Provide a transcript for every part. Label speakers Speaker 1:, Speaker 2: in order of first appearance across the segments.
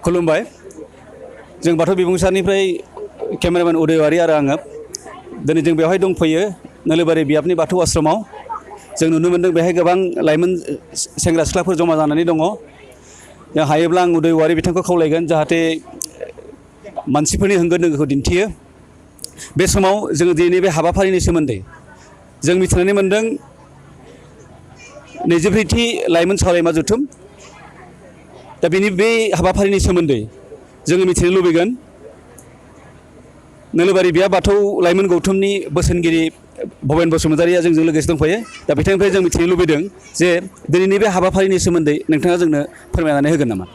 Speaker 1: खुलुमबाय जों बाथौ बिबुंसारनिफ्राय केमेरामेन उदयवारी आरो आङो दिनै जों बेवहाय दंफैयो नोलोबारि बियाबनि बाथौ आश्रमाव जों नुनो मोन्दों बेहाय गोबां लाइमोन सेंग्रा सिख्लाफोर जमा जानानै दङ जों हायोब्ला आं उदयवारी बिथांखौ खावलायगोन जाहाथे मानसिफोरनि होंगो दोंगोखौ दिन्थियो बे समाव जोङो दिनैनि बे हाबाफारिनि सोमोन्दै जों मिथिनानै मोन्दों 24थि लाइमोन सावरायमा जथुम दा बेनि बे हाबाफारिनि सोमोन्दै जोङो मिथिनो लुबैगोन नोलोबारि बियाब बाथौ लाइमोन गौथुमनि बोसोनगिरि भबेन बसुमतारिया जोंजों लोगोसे दंफायो दा बिथांनिफ्राय जों मिथिनो लुबैदों जे दिनैनि बे हाबाफारिनि सोमोन्दै नोंथाङा जोंनो फोरमायनानै होगोन नामा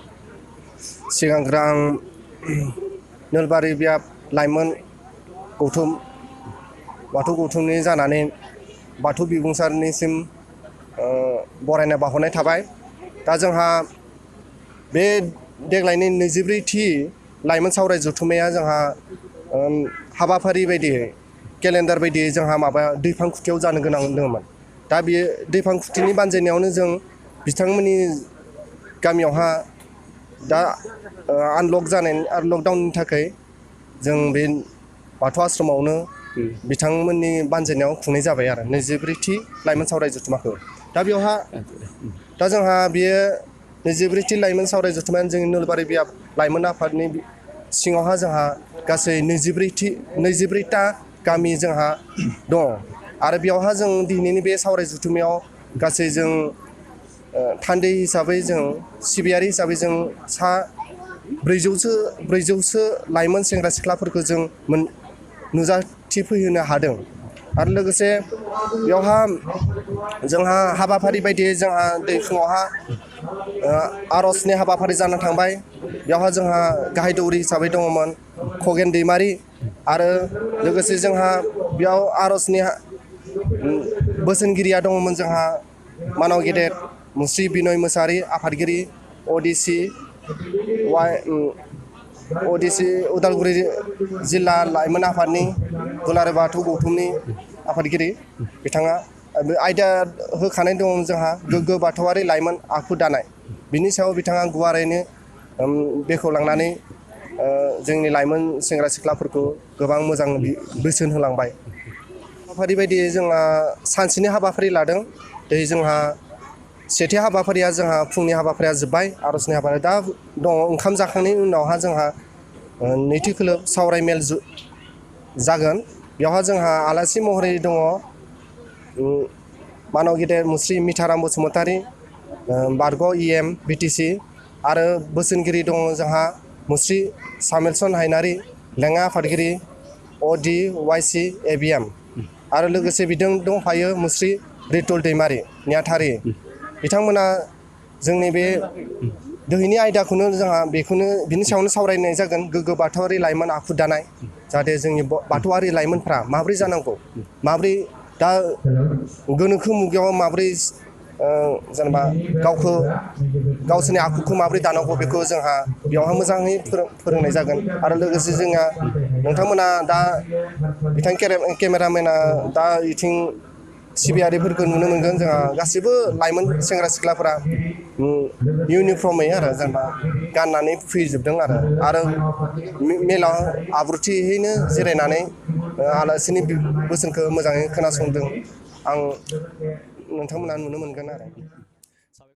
Speaker 2: सिगांग्रो आं नोलोबारि बियाब लाइमोन गौथुम बाथौ गौथुमनि जानानै बाथौ बिबुंसारनिसिम बरायनाय बावहरनाय थाबाय दा जोंहा बे देग्लायनि 24थि लाइमोन सावराय जथुम्माया जोंहा हाबाफारि बायदियै केलेन्डार बायदियै जोंहा माबा दैफांखुथियाव जानो गोनां दङमोन दा बेयो दैफांखुथिनि बानजायनायावनो जों बिथांमोननि गामियावहा दा लकडाउननि थाखाय जों बे बाथौ आश्रमावनो बिथांमोननि बानजायनायाव खुंनाय जाबाय आरो 24थि लाइमोन सावराय जथुम्माखौ दा बेवहा दा जोंहा बेयो 24थि लाइमोन सावराय जथुम्मायानो जोंनि नोलोबारि बियाब लाइमोन आफादनि सिङावहा जोंहा गासै 24टा गामि जोंहा दङ आरो बेयावहा जों दिनैनि बे सावराय जथुम्मायाव गासै जों थान्दै हिसाबै जों सिबियारि हिसाबै जों 400सो लाइमोन सेंग्रा सिख्लाफोरखौ जों नुजाथिफैहोनो हादों आरो लोगोसे बेवहा जोंहा हाबाफारि बायदियै जोंहा दै फुङावहा आर'जनि हाबाफारि जाना थांबाय बेवहा जोंहा गाहाय दौरि हिसाबै दङमोन खगेन दैमारि आरो लोगोसे जोंहा बेयाव आर'जनि बोसोनगिरिया दङमोन जोंहा मानाव गेदेर मुस्रि बिनय मोसाहारि आफादगिरि अडिसि उदालगुरि जिल्ला लाइमोन आफादनि दुलाराय बाथौ गौथुमनि आफादगिरि बिथाङा आयदा होखानाय दङ जोंहा गोग्गो बाथौआरि लाइमोन आखु दानाय बिनि सायाव बिथाङा गुवारैनो बेखेवलांनानै जोंनि लाइमोन सेंग्रा सिख्लाफोरखौ गोबां मोजां बोसोन होलांबाय हाबाफारि बायदियै जोंहा सानसेनि हाबाफारि लादों दिनै जोंहा सेथि हाबाफारिया जोंहा फुंनि हाबाफारिया जोब्बाय आर'जनि हाबाफारि दा दङ ओंखाम जाखांनायनि उनावहा जोंहा नैथि खोलोब सावराय मेल जागोन बेवहा जोंहा आलासि महरै दङ मानाव गेदेर मुस्रि मिथाराम बसुमतारि बारग' EM BTC आरो बोसोनगिरि दङ जोंहा मुस्रि सामेलसन हायनारि लेङा आफादगिरि ODYC ABM आरो लोगोसे बिदों दंफायो मुस्रि रितुल दैमारि नेहाथारि बिथांमोना जोंनि बे दोहैनि आयदाखौनो जोंहा बिनि सायावनो सावरायनाय जागोन गोग्गो बाथौआरि लाइमोन आखु दानाय जाहाथे जोंनि बाथौआरि लाइमोनफ्रा माबोरै जानांगौ माबोरै दा गोनोखो मुगायाव माबोरै जेनेबा गावसोरनि आखुखौ माबोरै दानांगौ बेखौ जोंहा बेवहाय मोजाङै फोरोंनाय जागोन आरो लोगोसे जोंहा नोंथांमोना दा बिथां केमेरामेना दा इथिं सिबियारिफोरखौ नुनो मोनगोन जोंहा गासैबो लाइमोन सेंग्रा सिख्लाफोरा इउनिफर्मै आरो जेनेबा गाननानै फैजोबदों आरो मेलाव आब्रुथियैनो जिरायनानै आलासिनि बोसोनखौ मोजाङै खोनासंदों आं नोंथांमोना नुनो मोनगोन आरो